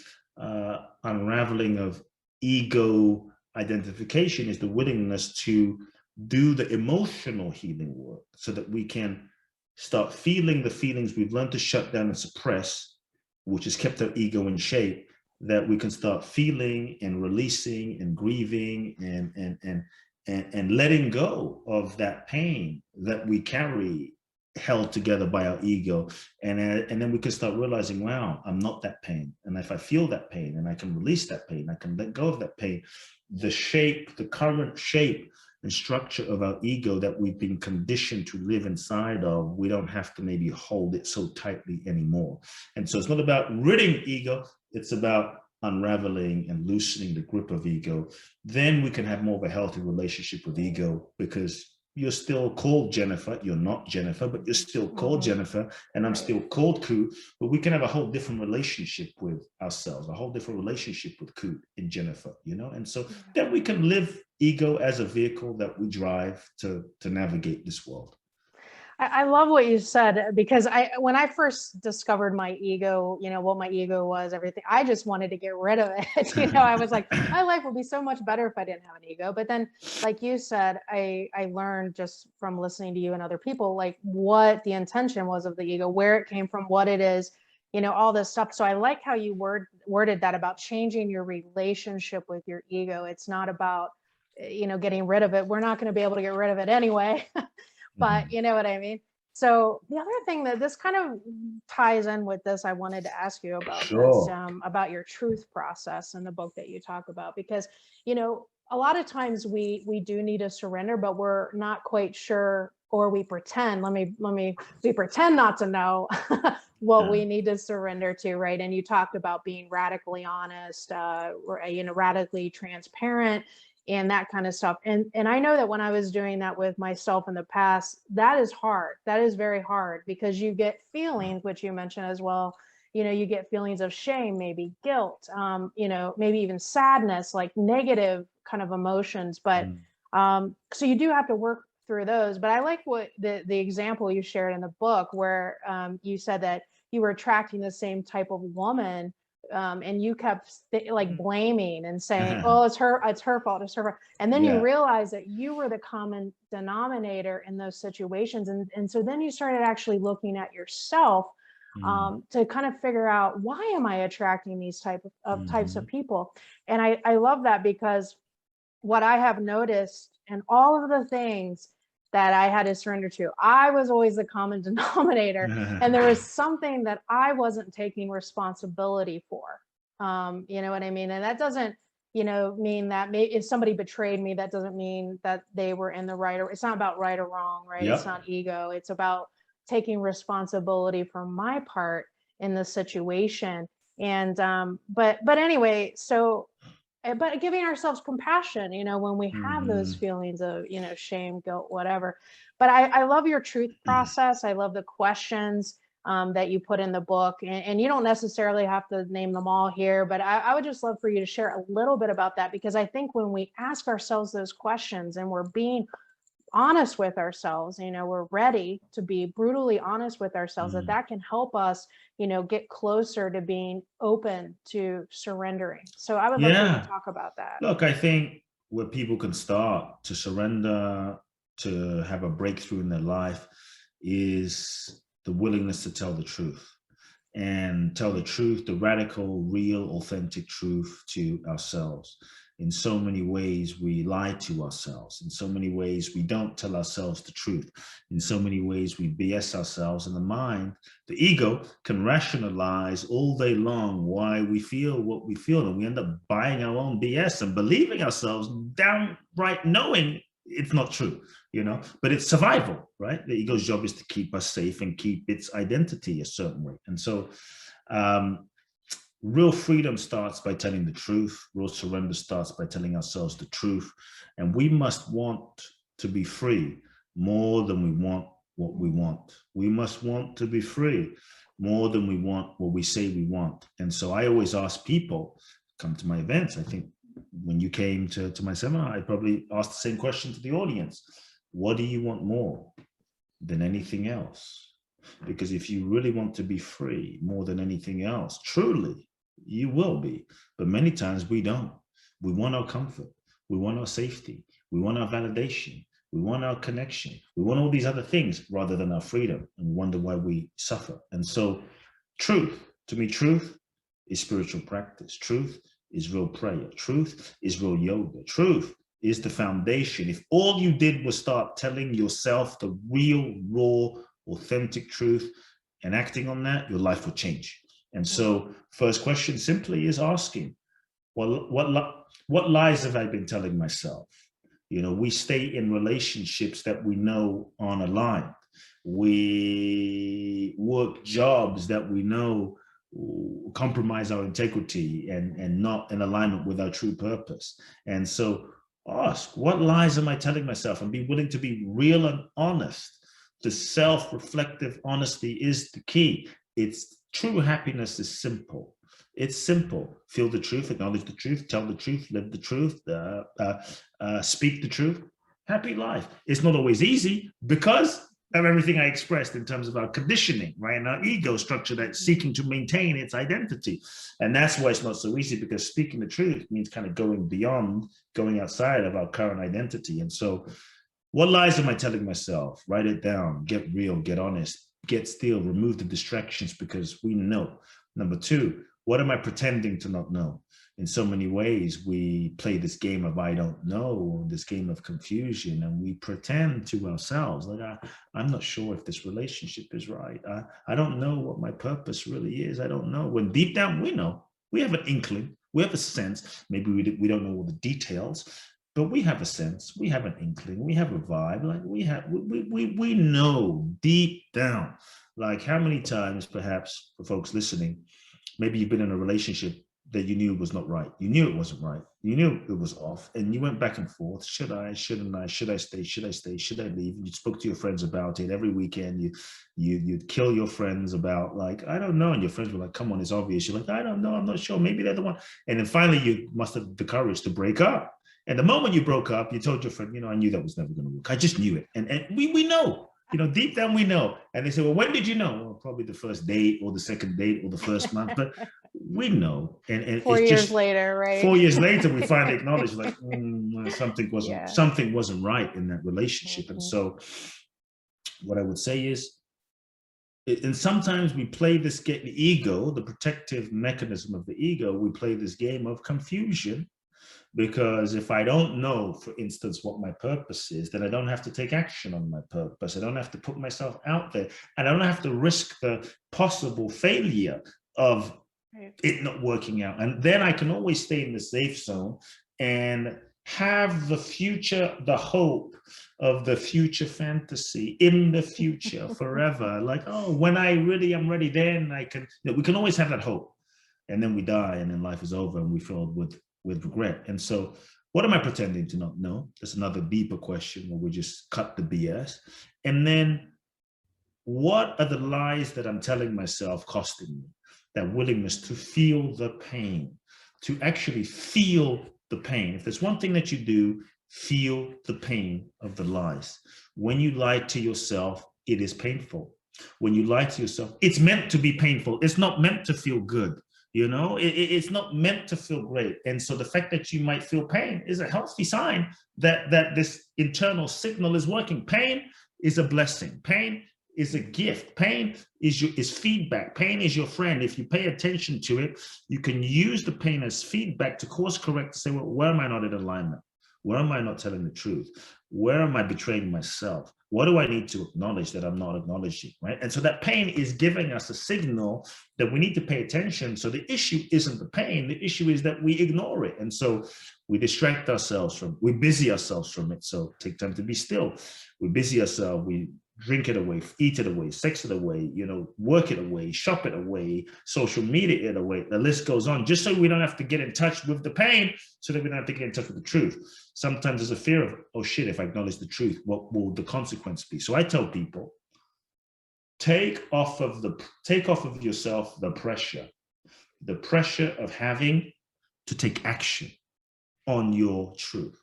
[SPEAKER 2] unraveling of ego identification is the willingness to do the emotional healing work so that we can start feeling the feelings we've learned to shut down and suppress, which has kept our ego in shape, that we can start feeling and releasing and grieving and letting go of that pain that we carry held together by our ego. And then we can start realizing, wow, I'm not that pain. And if I feel that pain and I can release that pain, I can let go of that pain, the current shape and structure of our ego that we've been conditioned to live inside of, we don't have to maybe hold it so tightly anymore. And so it's not about ridding ego, it's about unraveling and loosening the grip of ego. Then we can have more of a healthy relationship with ego, because you're still called Jennifer. You're not Jennifer, but you're still called Jennifer, and I'm still called Kute. But we can have a whole different relationship with ourselves, a whole different relationship with Kute and Jennifer, And so then we can live ego as a vehicle that we drive to navigate this world.
[SPEAKER 3] I love what you said, because when I first discovered my ego, what my ego was, everything, I just wanted to get rid of it. I was like, my life would be so much better if I didn't have an ego. But then, like you said, I learned just from listening to you and other people, like what the intention was of the ego, where it came from, what it is, all this stuff. So I like how you worded that about changing your relationship with your ego. It's not about, getting rid of it. We're not going to be able to get rid of it anyway. But you know what I mean? So the other thing that this kind of ties in with this, I wanted to ask you about this, about your truth process in the book that you talk about, because, a lot of times we do need to surrender, but we're not quite sure, or we pretend, we pretend not to know what we need to surrender to, right? And you talked about being radically honest, radically transparent, and that kind of stuff. And I know that when I was doing that with myself in the past, that is hard. That is very hard, because you get feelings, which you mentioned as well. You get feelings of shame, maybe guilt, maybe even sadness, like negative kind of emotions. But so you do have to work through those. But I like what the example you shared in the book, where you said that you were attracting the same type of woman, and you kept blaming and saying, "Oh, it's her fault, it's her fault." And then you realize that you were the common denominator in those situations, and so then you started actually looking at yourself to kind of figure out, why am I attracting these types of people? And I love that, because what I have noticed, and all of the things that I had to surrender to. I was always the common denominator, and there was something that I wasn't taking responsibility for. You know what I mean? And that doesn't, mean that if somebody betrayed me, that doesn't mean that they were in the right, or it's not about right or wrong, right?
[SPEAKER 2] Yep.
[SPEAKER 3] It's not ego. It's about taking responsibility for my part in the situation. And but anyway, so but giving ourselves compassion, when we have those feelings of, shame, guilt, whatever. But I love your truth process. I love the questions that you put in the book, and you don't necessarily have to name them all here, but I would just love for you to share a little bit about that, because I think when we ask ourselves those questions and we're being honest with ourselves, we're ready to be brutally honest with ourselves, that can help us, get closer to being open to surrendering. So I would love for you to talk about that.
[SPEAKER 2] Look, I think where people can start to surrender, to have a breakthrough in their life, is the willingness to tell the truth, and tell the truth, the radical, real, authentic truth to ourselves. In so many ways, we lie to ourselves. In so many ways, we don't tell ourselves the truth. In so many ways, we BS ourselves. And the mind, the ego, can rationalize all day long why we feel what we feel. And we end up buying our own BS and believing ourselves, downright knowing it's not true, but it's survival, right? The ego's job is to keep us safe and keep its identity a certain way. And so real freedom starts by telling the truth. Real surrender starts by telling ourselves the truth. And we must want to be free more than we want what we want. We must want to be free more than we want what we say we want. And so I always ask people, come to my events. I think when you came to my seminar, I probably asked the same question to the audience. What do you want more than anything else? Because if you really want to be free more than anything else, truly, you will be. But many times we don't. We want our comfort. We want our safety. We want our validation. We want our connection. We want all these other things rather than our freedom, and wonder why we suffer. And so truth, to me, truth is spiritual practice. Truth is real prayer. Truth is real yoga. Truth is the foundation. If all you did was start telling yourself the real, raw, authentic truth and acting on that, your life will change. And so first question simply is asking, well, what lies have I been telling myself? We stay in relationships that we know aren't aligned. We work jobs that we know compromise our integrity and not in alignment with our true purpose. And so ask, what lies am I telling myself? And be willing to be real and honest. The self-reflective honesty is the key. It's true happiness is simple. It's simple. Feel the truth, acknowledge the truth, tell the truth, live the truth, speak the truth. Happy life. It's not always easy because of everything I expressed in terms of our conditioning, right? And our ego structure that's seeking to maintain its identity. And that's why it's not so easy, because speaking the truth means kind of going outside of our current identity. And so what lies am I telling myself? Write it down, get real, get honest, get still, remove the distractions, because we know. Number two, what am I pretending to not know? In so many ways, we play this game of I don't know, this game of confusion, and we pretend to ourselves, like, I'm not sure if this relationship is right. I don't know what my purpose really is. I don't know. When deep down, we know. We have an inkling. We have a sense. Maybe we don't know all the details, but we have a sense. We have an inkling. We have a vibe. Like we know deep down. Like, how many times, perhaps for folks listening, maybe you've been in a relationship that you knew was not right. You knew it wasn't right. You knew it was off, and you went back and forth. Should I? Shouldn't I? Should I stay? Should I stay? Should I leave? You spoke to your friends about it every weekend. You'd kill your friends about, like, I don't know. And your friends were like, come on, it's obvious. You're like, I don't know. I'm not sure. Maybe they're the one. And then finally you must have the courage to break up. And the moment you broke up, you told your friend, I knew that was never going to work. I just knew it. And we know. Deep down we know. And they say, well, when did you know? Well, probably the first date or the second date or the first month, but we know. And
[SPEAKER 3] 4 years later, right?
[SPEAKER 2] 4 years later, we finally acknowledge, like, something wasn't right in that relationship. And so what I would say is, and sometimes we play this game, the ego, the protective mechanism of the ego, we play this game of confusion, Because if I don't know, for instance, what my purpose is, then I don't have to take action on my purpose. I don't have to put myself out there. And I don't have to risk the possible failure of it not working out. And then I can always stay in the safe zone and have the future, the hope of the future fantasy in the future forever. Like, oh, when I really am ready, then I can, we can always have that hope. And then we die, and then life is over, and we filled with regret. And so what am I pretending to not know? That's another deeper question where we just cut the BS. And then what are the lies that I'm telling myself costing me? That willingness to feel the pain, to actually feel the pain. If there's one thing that you do, feel the pain of the lies. When you lie to yourself, it is painful. When you lie to yourself, it's meant to be painful. It's not meant to feel good. It's not meant to feel great. And so the fact that you might feel pain is a healthy sign that this internal signal is working. Pain is a blessing. Pain is a gift. Pain is feedback. Pain is your friend. If you pay attention to it, you can use the pain as feedback to course correct, to say, well, where am I not in alignment? Where am I not telling the truth? Where am I betraying myself? What do I need to acknowledge that I'm not acknowledging, right? And so that pain is giving us a signal that we need to pay attention. So the issue isn't the pain. The issue is that we ignore it. And so we distract ourselves from, we busy ourselves from it. So take time to be still. We busy ourselves. We drink it away, eat it away, sex it away, work it away, shop it away, social media it away. The list goes on, just so we don't have to get in touch with the pain, so that we don't have to get in touch with the truth. Sometimes there's a fear of, oh shit, if I acknowledge the truth, what will the consequence be? So I tell people, take off of yourself the pressure of having to take action on your truth.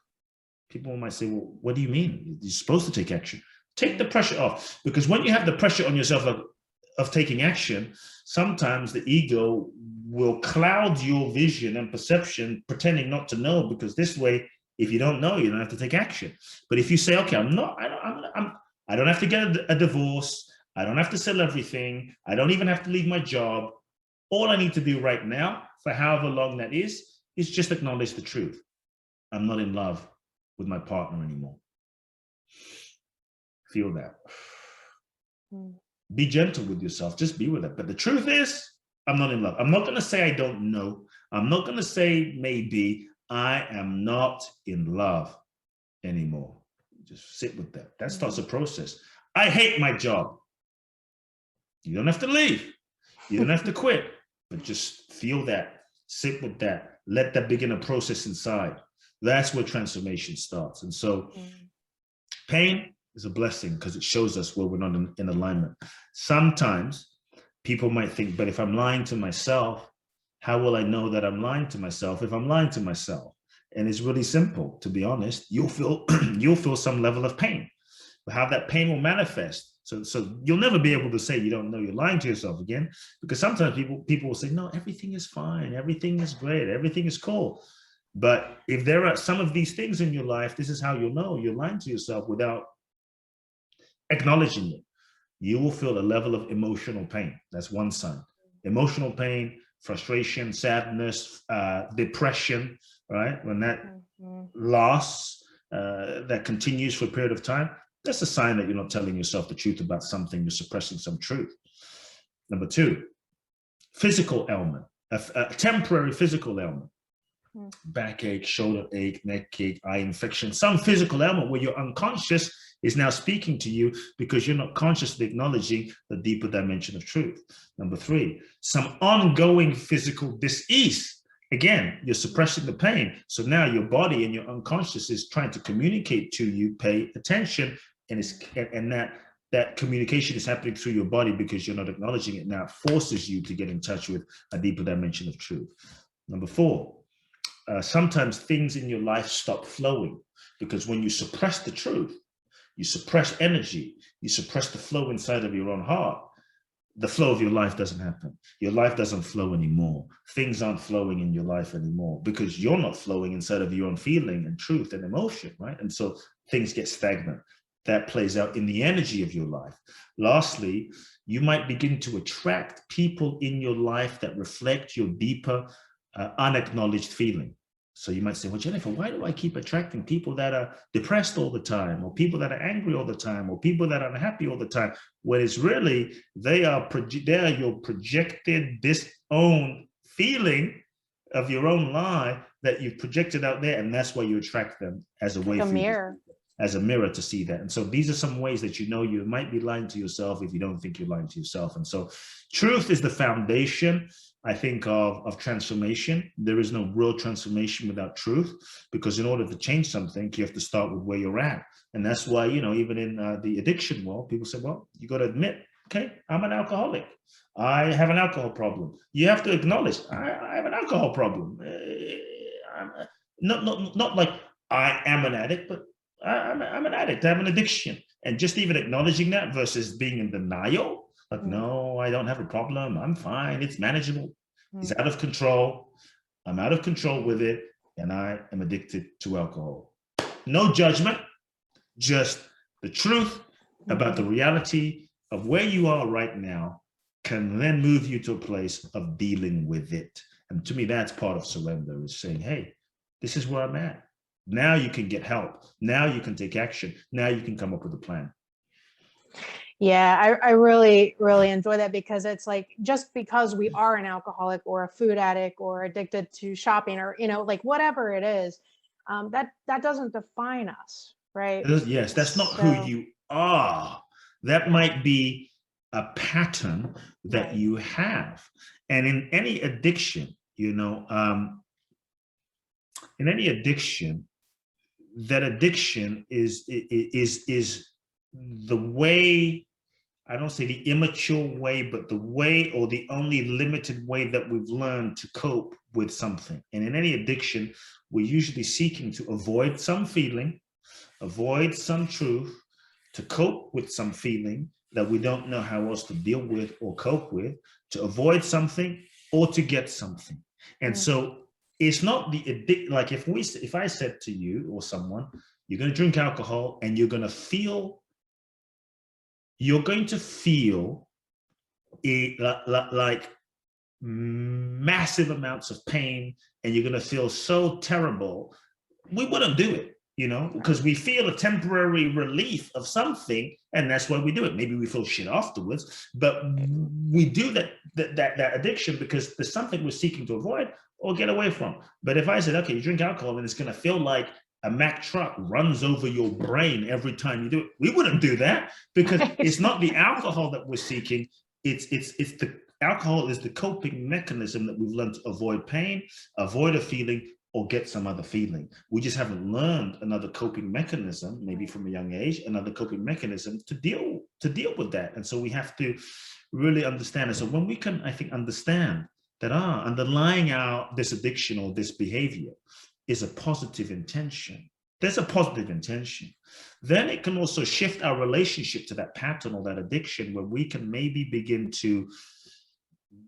[SPEAKER 2] People might say, well, what do you mean? You're supposed to take action. Take the pressure off, because when you have the pressure on yourself of taking action, sometimes the ego will cloud your vision and perception, pretending not to know, because this way, if you don't know, you don't have to take action. But if you say, okay, I don't have to get a divorce. I don't have to sell everything. I don't even have to leave my job. All I need to do right now, for however long that is just acknowledge the truth. I'm not in love with my partner anymore. Feel that. Be gentle with yourself. Just be with it. But the truth is, I'm not in love. I'm not going to say I don't know. I'm not going to say maybe. I am not in love anymore. Just sit with that. That starts a process. I hate my job. You don't have to leave. You don't have to quit. But just feel that. Sit with that. Let that begin a process inside. That's where transformation starts. And so pain is a blessing, because it shows us where we're not in alignment. Sometimes people might think, but if I'm lying to myself, how will I know that I'm lying to myself if I'm lying to myself? And it's really simple, to be honest. You'll feel some level of pain. But how that pain will manifest. So you'll never be able to say you don't know you're lying to yourself again, because sometimes people will say, no, everything is fine, everything is great, everything is cool. But if there are some of these things in your life, this is how you'll know you're lying to yourself without acknowledging it. You will feel a level of emotional pain. That's one sign. Emotional pain, frustration, sadness, depression, right? When that loss that continues for a period of time, that's a sign that you're not telling yourself the truth about something. You're suppressing some truth. Number two, physical ailment, a temporary physical ailment. Backache, shoulder ache, neck ache, eye infection, some physical ailment where your unconscious is now speaking to you because you're not consciously acknowledging the deeper dimension of truth. Number three, some ongoing physical dis-ease. Again, you're suppressing the pain. So now your body and your unconscious is trying to communicate to you, pay attention, and that communication is happening through your body because you're not acknowledging it. Now it forces you to get in touch with a deeper dimension of truth. Number four, sometimes things in your life stop flowing because when you suppress the truth, you suppress energy, you suppress the flow inside of your own heart, the flow of your life doesn't happen. Your life doesn't flow anymore. Things aren't flowing in your life anymore because you're not flowing inside of your own feeling and truth and emotion, right? And so things get stagnant. That plays out in the energy of your life. Lastly, you might begin to attract people in your life that reflect your deeper, unacknowledged feeling. So you might say, well, Jennifer, why do I keep attracting people that are depressed all the time, or people that are angry all the time, or people that are unhappy all the time? When it's really, they are your projected disowned feeling of your own lie that you've projected out there, and that's why you attract them as a way
[SPEAKER 3] like a
[SPEAKER 2] for
[SPEAKER 3] mirror.
[SPEAKER 2] you, as a mirror to see that. And so these are some ways that you know you might be lying to yourself if you don't think you're lying to yourself. And so truth is the foundation, I think, of transformation. There is no real transformation without truth, because in order to change something, you have to start with where you're at. And that's why, you know, even in the addiction world, people say, well, you got to admit, okay, I'm an alcoholic. I have an alcohol problem. You have to acknowledge, I have an alcohol problem. Not like I am an addict, but I'm an addict. I have an addiction. And just even acknowledging that versus being in denial, like, no, I don't have a problem. I'm fine. It's manageable. It's out of control. I'm out of control with it. And I am addicted to alcohol. No judgment, just the truth about the reality of where you are right now can then move you to a place of dealing with it. And to me, that's part of surrender, is saying, hey, this is where I'm at. Now you can get help. Now you can take action. Now you can come up with a plan.
[SPEAKER 3] Yeah, I really, really enjoy that, because it's like, just because we are an alcoholic or a food addict or addicted to shopping, or, you know, like whatever it is, that doesn't define us, right?
[SPEAKER 2] Yes, that's not who you are. That might be a pattern that you have. And in any addiction, you know, in any addiction, that addiction is the way, I don't say the immature way, but the way, or the only limited way that we've learned to cope with something. And in any addiction, we're usually seeking to avoid some feeling, avoid some truth, to cope with some feeling that we don't know how else to deal with or cope with, to avoid something or to get something. And so it's not the like if I said to you or someone, you're going to drink alcohol and you're going to feel like massive amounts of pain, and you're going to feel so terrible, we wouldn't do it, you know, because we feel a temporary relief of something, and that's why we do it. Maybe we feel shit afterwards, but we do that addiction because there's something we're seeking to avoid or get away from. But if I said, okay, you drink alcohol and it's going to feel like a Mack truck runs over your brain every time you do it, we wouldn't do that, because it's not the alcohol that we're seeking. It's the alcohol is the coping mechanism that we've learned to avoid pain, avoid a feeling, or get some other feeling. We just haven't learned another coping mechanism, maybe from a young age, another coping mechanism to deal with that. And so we have to really understand it. So when we can, I think, understand that underlying this addiction or this behavior is a positive intention. There's a positive intention. Then it can also shift our relationship to that pattern or that addiction, where we can maybe begin to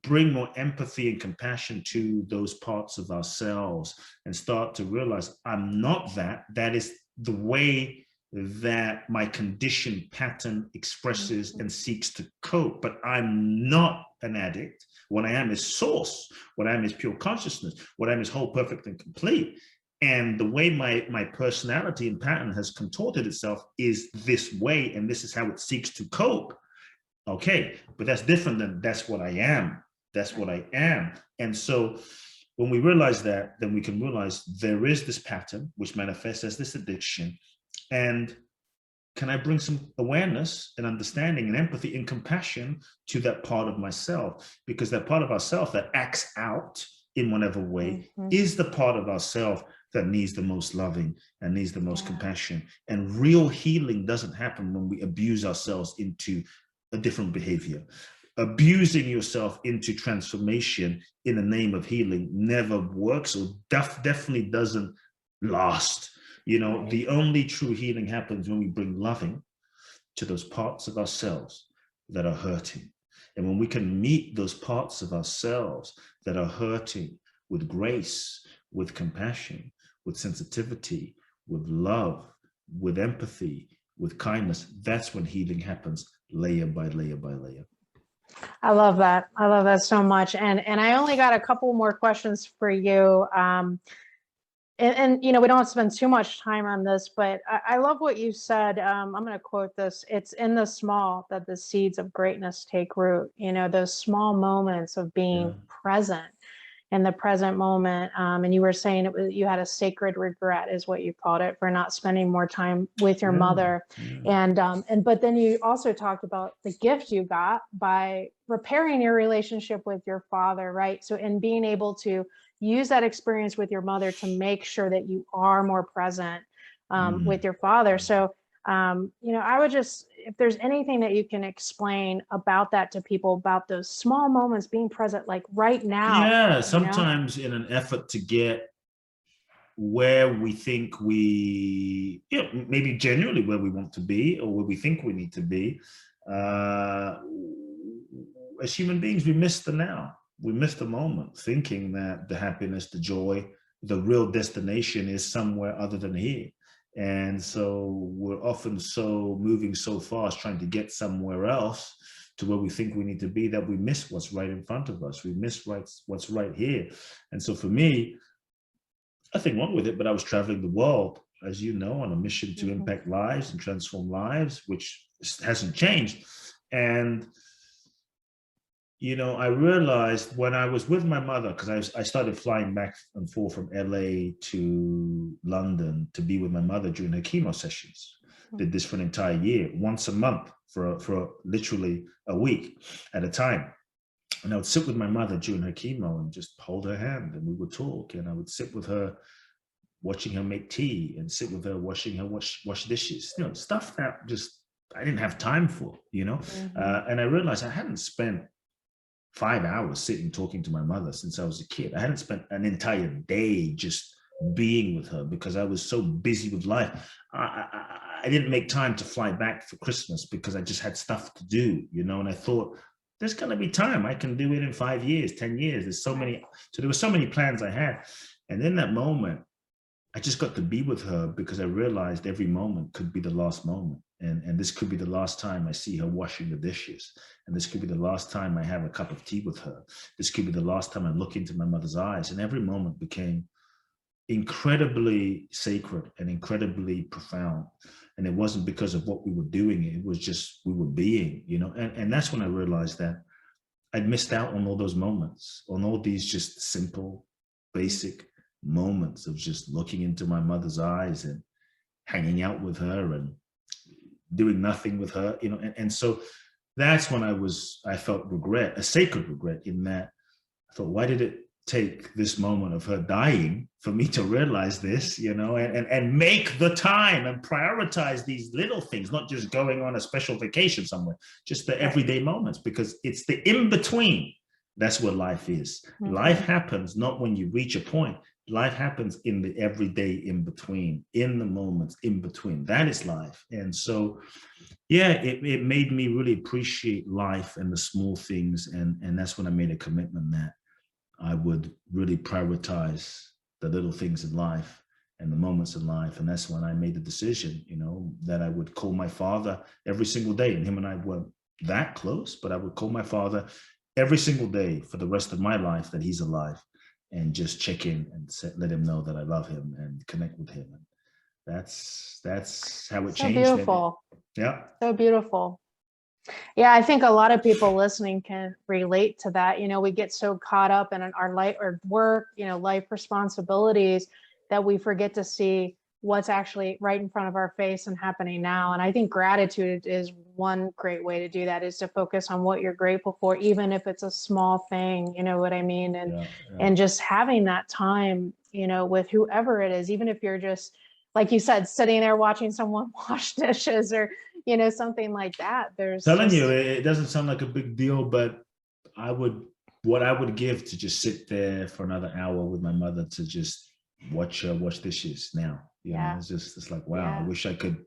[SPEAKER 2] bring more empathy and compassion to those parts of ourselves and start to realize, I'm not that. That is the way that my conditioned pattern expresses and seeks to cope, but I'm not an addict. What I am is source. What I am is pure consciousness. What I am is whole, perfect, and complete. And the way my personality and pattern has contorted itself is this way, and this is how it seeks to cope. Okay, but that's different than that's what I am. That's what I am. And so when we realize that, then we can realize there is this pattern which manifests as this addiction. And can I bring some awareness and understanding and empathy and compassion to that part of myself? Because that part of ourself that acts out in whatever way is the part of ourself that needs the most loving and needs the most compassion. And real healing doesn't happen when we abuse ourselves into a different behavior. Abusing yourself into transformation in the name of healing never works, or definitely doesn't last. You know, the only true healing happens when we bring loving to those parts of ourselves that are hurting. And when we can meet those parts of ourselves that are hurting with grace, with compassion, with sensitivity, with love, with empathy, with kindness, that's when healing happens, layer by layer by layer.
[SPEAKER 3] I love that. I love that so much. And I only got a couple more questions for you. and you know, we don't spend too much time on this, but I love what you said. I'm going to quote this. It's in the small that the seeds of greatness take root. You know, those small moments of being present in the present moment. And you were saying you had a sacred regret, is what you called it, for not spending more time with your mother. But then you also talked about the gift you got by repairing your relationship with your father, right? So in being able to use that experience with your mother to make sure that you are more present with your father. So you know, I would just, if there's anything that you can explain about that to people, about those small moments, being present, like right now.
[SPEAKER 2] Yeah, sometimes in an effort to get where we think we, you know, maybe genuinely where we want to be or where we think we need to be, as human beings, we miss the now. We miss the moment, thinking that the happiness, the joy, the real destination is somewhere other than here. And so we're often so moving so fast trying to get somewhere else to where we think we need to be that we miss what's right in front of us. We miss what's right here. And so for me, nothing wrong with it, but I was traveling the world, as you know, on a mission to impact lives and transform lives, which hasn't changed. And you know, I realized when I was with my mother, because I started flying back and forth from LA to London to be with my mother during her chemo sessions. Did this for an entire year, once a month for literally a week at a time. And I would sit with my mother during her chemo and just hold her hand and we would talk. And I would sit with her watching her make tea and sit with her watching her wash dishes, you know, stuff that just I didn't have time for, you know. And I realized I hadn't spent 5 hours sitting talking to my mother since I was a kid. I hadn't spent an entire day just being with her because I was so busy with life. I didn't make time to fly back for Christmas because I just had stuff to do, you know. And I thought, there's going to be time. I can do it in 5 years, 10 years. There's so many. So there were so many plans I had. And in that moment, I just got to be with her because I realized every moment could be the last moment. And this could be the last time I see her washing the dishes. And this could be the last time I have a cup of tea with her. This could be the last time I look into my mother's eyes. And every moment became incredibly sacred and incredibly profound. And it wasn't because of what we were doing. It was just, we were being, you know, and that's when I realized that I'd missed out on all those moments, on all these just simple, basic moments of just looking into my mother's eyes and hanging out with her and doing nothing with her, you know. And so that's when I felt regret, a sacred regret, in that I thought, why did it take this moment of her dying for me to realize this, you know, and make the time and prioritize these little things, not just going on a special vacation somewhere, just the everyday moments, because it's the in-between. That's what life is. Life happens not when you reach a point. Life happens in the everyday in between, in the moments in between. That is life. And so, yeah, it made me really appreciate life and the small things. And that's when I made a commitment that I would really prioritize the little things in life and the moments in life. And that's when I made the decision, you know, that I would call my father every single day. And him and I weren't that close, but I would call my father every single day for the rest of my life that he's alive, and just check in and let him know that I love him and connect with him. And that's how it changed.
[SPEAKER 3] Beautiful.
[SPEAKER 2] Yeah.
[SPEAKER 3] So beautiful. Yeah, I think a lot of people listening can relate to that. You know, we get so caught up in our life or work, you know, life responsibilities, that we forget to see what's actually right in front of our face and happening now. And I think gratitude is one great way to do that, is to focus on what you're grateful for, even if it's a small thing, you know what I mean? And just having that time, you know, with whoever it is, even if you're just, like you said, sitting there watching someone wash dishes or, you know, something like that. There's
[SPEAKER 2] telling you, it doesn't sound like a big deal, but what I would give to just sit there for another hour with my mother to just watch her wash dishes now. You know, it's like, wow, I wish I could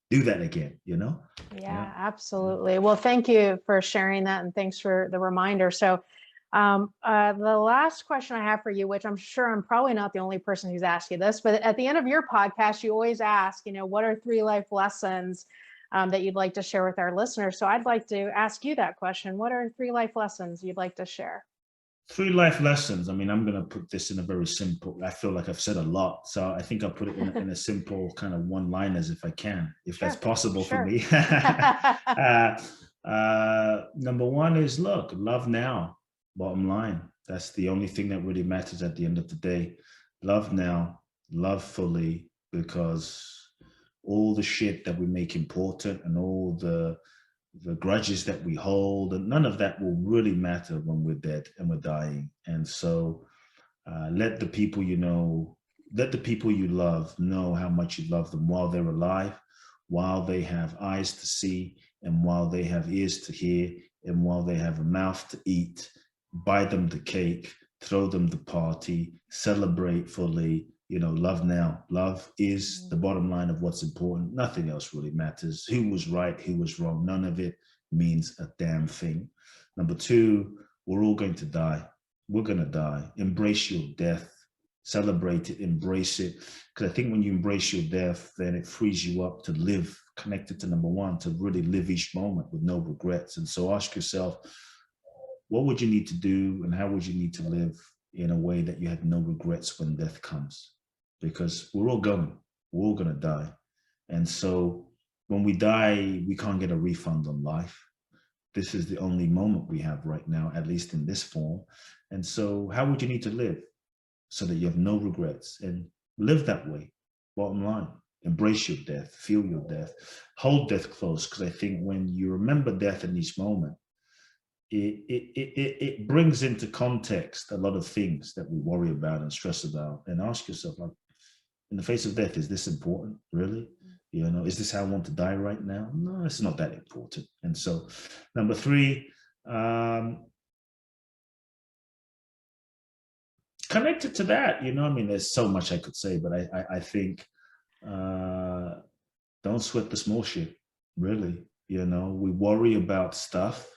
[SPEAKER 2] do that again, you know?
[SPEAKER 3] Yeah, absolutely. Well, thank you for sharing that. And thanks for the reminder. So the last question I have for you, which I'm sure I'm probably not the only person who's asked you this, but at the end of your podcast, you always ask, you know, what are 3 life lessons that you'd like to share with our listeners? So I'd like to ask you that question. What are 3 life lessons you'd like to share?
[SPEAKER 2] 3 life lessons. I mean, I'm going to put this in a very simple, I feel like I've said a lot. So I think I'll put it in a simple kind of one-liners if I can, if
[SPEAKER 3] Sure,
[SPEAKER 2] that's possible for
[SPEAKER 3] sure.
[SPEAKER 2] me. Number 1 is, look, love now, bottom line. That's the only thing that really matters at the end of the day. Love now, love fully, because all the shit that we make important and all the grudges that we hold, and none of that will really matter when we're dead and we're dying. And so let the people you know, let the people you love know how much you love them while they're alive, while they have eyes to see, and while they have ears to hear, and while they have a mouth to eat. Buy them the cake, throw them the party, celebrate fully. Love now. Love is the bottom line of what's important. Nothing else really matters. Who was right, who was wrong, none of it means a damn thing. Number 2, we're all going to die. We're going to die. Embrace your death. Celebrate it, embrace it. Because I think when you embrace your death, then it frees you up to live, connected to number 1, to really live each moment with no regrets. And so ask yourself, what would you need to do and how would you need to live in a way that you had no regrets when death comes? Because we're all going to die. And so when we die, we can't get a refund on life. This is the only moment we have right now, at least in this form. And so how would you need to live so that you have no regrets, and live that way? Bottom line, embrace your death, feel your death, hold death close. Because I think when you remember death in each moment, it brings into context a lot of things that we worry about and stress about, and ask yourself, like, in the face of death, is this important, really? Is this how I want to die right now? No, it's not that important. And so number 3, connected to that, I mean, there's so much I could say, but I think don't sweat the small shit, really. We worry about stuff.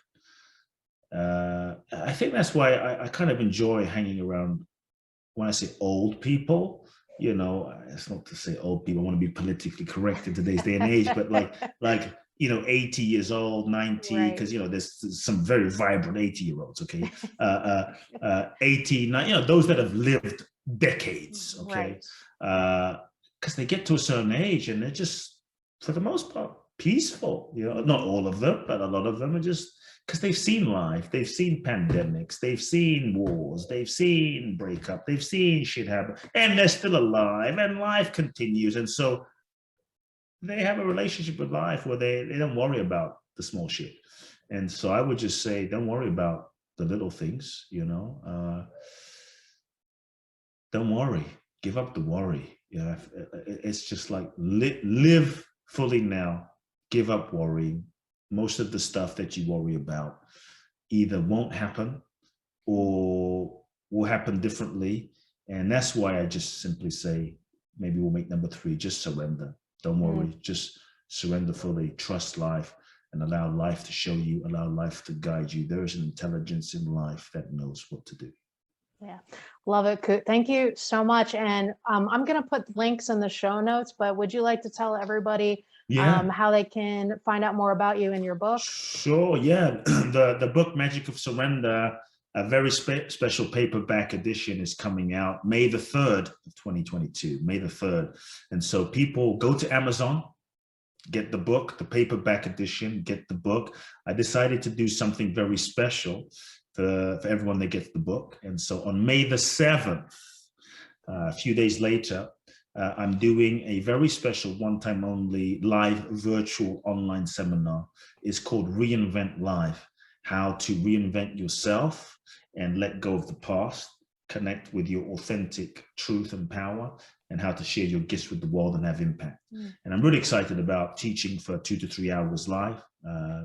[SPEAKER 2] I think that's why I kind of enjoy hanging around, when I say old people, it's not to say old people, I want to be politically correct in today's day and age, but like 80 years old, 90, because there's some very vibrant 80-year-olds, okay? 80, those that have lived decades, okay? Because they get to a certain age and they're just, for the most part, peaceful. Not all of them, but a lot of them are just, because they've seen life, they've seen pandemics, they've seen wars, they've seen breakup, they've seen shit happen, and they're still alive, and life continues. And so they have a relationship with life where they don't worry about the small shit. And so I would just say, don't worry about the little things, don't worry, give up the worry. It's just like live fully now, give up worrying. Most of the stuff that you worry about either won't happen or will happen differently. And that's why I just simply say, maybe we'll make number 3, just surrender. Don't worry, just surrender fully, trust life, and allow life to show you, allow life to guide you. There is an intelligence in life that knows what to do.
[SPEAKER 3] Yeah, love it, Kute. Thank you so much. And I'm going to put links in the show notes, but would you like to tell everybody how they can find out more about you and your book?
[SPEAKER 2] Sure, yeah. The book, Magic of Surrender, a very special paperback edition, is coming out May the 3rd of 2022, May the 3rd. And so people go to Amazon, get the book, the paperback edition, get the book. I decided to do something very special for everyone that gets the book. And so on May the 7th, a few days later, I'm doing a very special one-time only live virtual online seminar. It's called Reinvent Life, how to reinvent yourself and let go of the past, connect with your authentic truth and power, and how to share your gifts with the world and have impact. And I'm really excited about teaching for 2 to 3 hours live.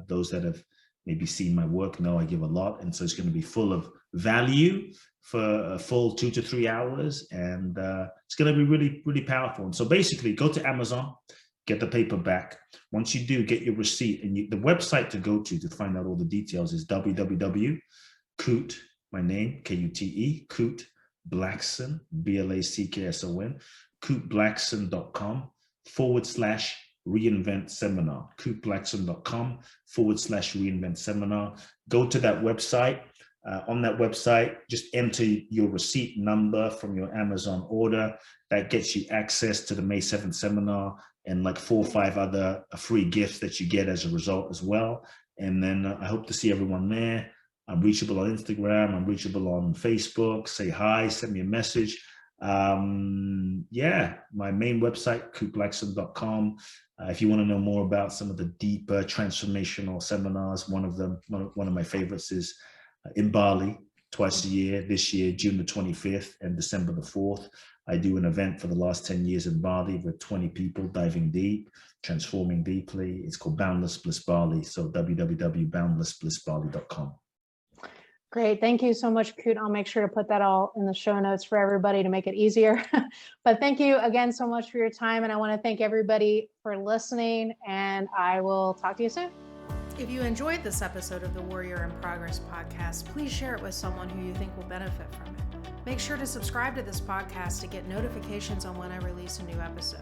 [SPEAKER 2] Those that have maybe seen my work know I give a lot. And so it's going to be full of value for a full 2 to 3 hours. And it's going to be really, really powerful. And so basically go to Amazon, get the paperback. Once you do, get your receipt. And the website to go to find out all the details is www.Kute, my name, Kute, Kute Blackson, Blackson, KuteBlackson.com/reinvent seminar, KuteBlackson.com/reinvent seminar. Go to that website, On that website, just enter your receipt number from your Amazon order. That gets you access to the May 7th seminar and like 4 or 5 other free gifts that you get as a result as well. And then I hope to see everyone there. I'm reachable on Instagram. I'm reachable on Facebook. Say hi, send me a message. My main website, kuteblackson.com. If you want to know more about some of the deeper transformational seminars, one of my favorites is in Bali twice a year. This year, June the 25th and December the 4th. I do an event for the last 10 years in Bali with 20 people diving deep, transforming deeply. It's called Boundless Bliss Bali. So www.boundlessblissbali.com.
[SPEAKER 3] Great. Thank you so much, Kute. I'll make sure to put that all in the show notes for everybody to make it easier. But thank you again so much for your time. And I want to thank everybody for listening, and I will talk to you soon.
[SPEAKER 1] If you enjoyed this episode of the Warrior in Progress podcast, please share it with someone who you think will benefit from it. Make sure to subscribe to this podcast to get notifications on when I release a new episode.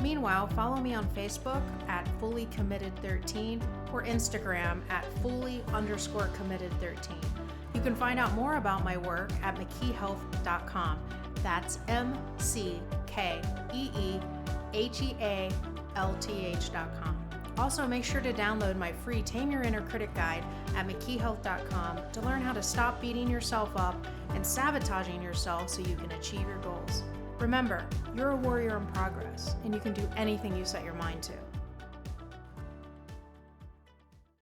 [SPEAKER 1] Meanwhile, follow me on Facebook at fullycommitted13 or Instagram at fully_committed13. You can find out more about my work at mckeehealth.com. That's McKeehealth.com. Also, make sure to download my free Tame Your Inner Critic guide at mckeehealth.com to learn how to stop beating yourself up and sabotaging yourself so you can achieve your goals. Remember, you're a warrior in progress, and you can do anything you set your mind to.